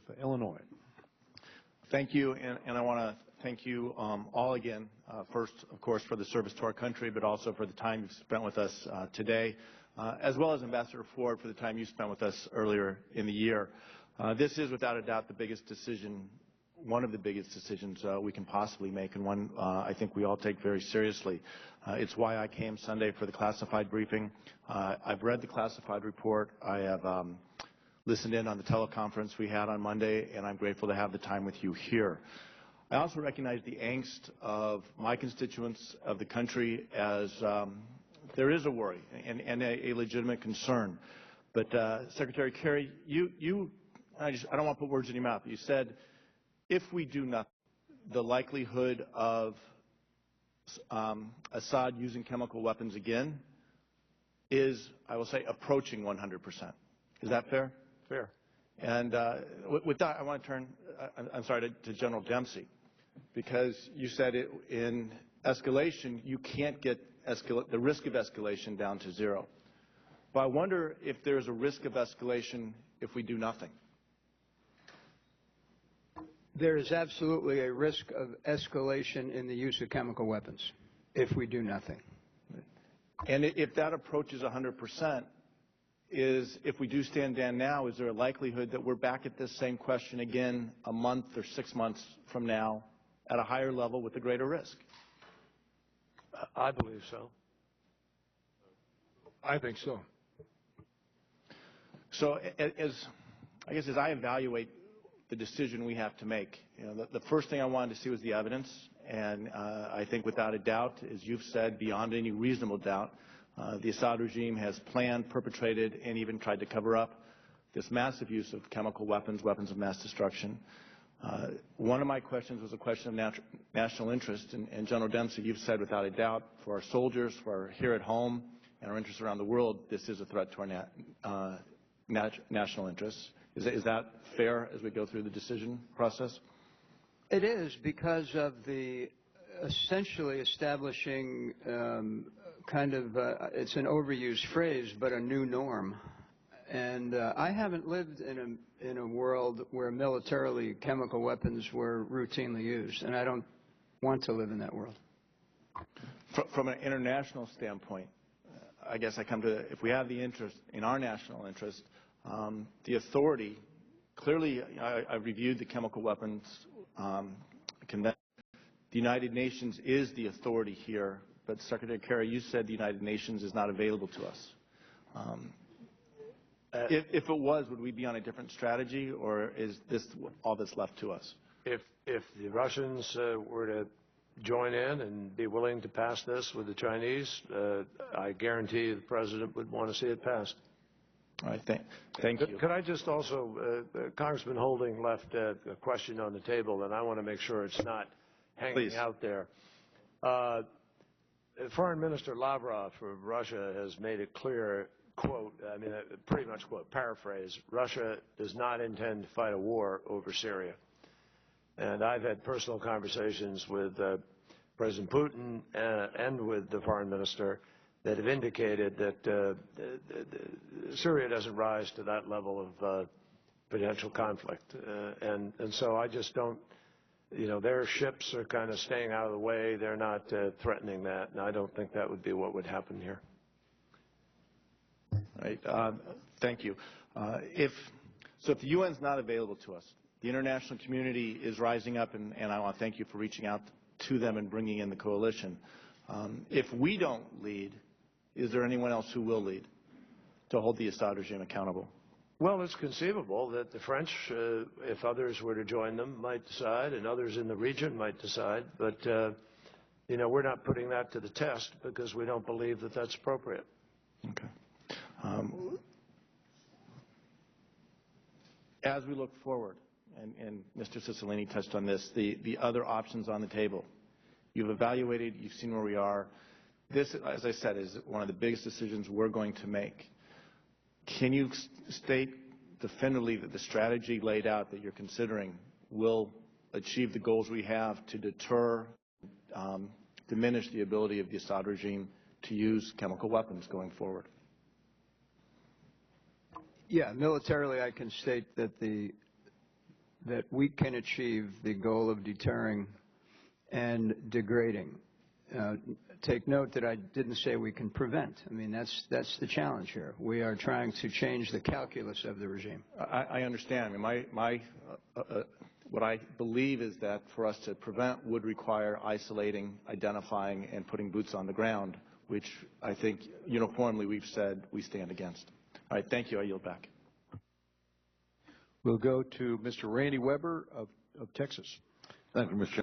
of Illinois. Thank you, and I want to thank you all again, first, of course, for the service to our country, but also for the time you've spent with us today, as well as Ambassador Ford for the time you spent with us earlier in the year. This is, without a doubt, the biggest decision, one of the biggest decisions we can possibly make, and one I think we all take very seriously. It's why I came Sunday for the classified briefing. I've read the classified report. I have listened in on the teleconference we had on Monday, and I'm grateful to have the time with you here. I also recognize the angst of my constituents, of the country, as there is a worry and a legitimate concern. But Secretary Kerry, I don't want to put words in your mouth. You said, if we do nothing, the likelihood of Assad using chemical weapons again is, I will say, approaching 100%. Is that fair? Fair. And with that, I want to turn, I'm sorry, to General Dempsey, because you said in escalation, you can't get the risk of escalation down to zero. But I wonder if there's a risk of escalation if we do nothing. There is absolutely a risk of escalation in the use of chemical weapons if we do nothing. And if that approaches 100%, if we do stand down now, is there a likelihood that we're back at this same question again a month or 6 months from now at a higher level with a greater risk? I believe so. I think so. So as I evaluate the decision we have to make, the first thing I wanted to see was the evidence, and I think without a doubt, as you've said, beyond any reasonable doubt, the Assad regime has planned, perpetrated, and even tried to cover up this massive use of chemical weapons, weapons of mass destruction. One of my questions was a question of national interest, and General Dempsey, you've said without a doubt, for our soldiers, for our here at home, and our interests around the world, this is a threat to our national interests. Is that fair as we go through the decision process? It is, because of the essentially establishing it's an overused phrase, but a new norm. And I haven't lived in a world where militarily chemical weapons were routinely used, and I don't want to live in that world. From an international standpoint, I guess I come to, if we have the interest in our national interest, the authority, clearly I reviewed the chemical weapons convention. The United Nations is the authority here, but Secretary Kerry, you said the United Nations is not available to us. If it was, would we be on a different strategy, or is this all that's left to us? If the Russians were to join in and be willing to pass this with the Chinese, I guarantee the President would want to see it passed. All right, thank you. Could I just also, Congressman Holding left a question on the table, and I want to make sure it's not hanging out there. Foreign Minister Lavrov of Russia has made it clear, quote, pretty much quote, paraphrase, Russia does not intend to fight a war over Syria. And I've had personal conversations with President Putin and with the Foreign Minister that have indicated that Syria doesn't rise to that level of potential conflict. And so I just don't, their ships are kind of staying out of the way. They're not threatening that, and I don't think that would be what would happen here. Right. Thank you. If the UN's not available to us, the international community is rising up, and I want to thank you for reaching out to them and bringing in the coalition. If we don't lead, is there anyone else who will lead to hold the Assad regime accountable? Well, it's conceivable that the French, if others were to join them, might decide, and others in the region might decide. But, we're not putting that to the test because we don't believe that that's appropriate. Okay. As we look forward, and Mr. Cicilline touched on this, the other options on the table. You've evaluated, you've seen where we are. This, as I said, is one of the biggest decisions we're going to make. Can you state definitively that the strategy laid out that you're considering will achieve the goals we have to deter, diminish the ability of the Assad regime to use chemical weapons going forward? Yeah, militarily I can state that the that we can achieve the goal of deterring and degrading. Take note that I didn't say we can prevent. I mean, that's the challenge here. We are trying to change the calculus of the regime. I understand. I mean, what I believe is that for us to prevent would require isolating, identifying, and putting boots on the ground, which I think uniformly we've said we stand against. All right, thank you. I yield back. We'll go to Mr. Randy Weber of Texas. Thank you, Mr.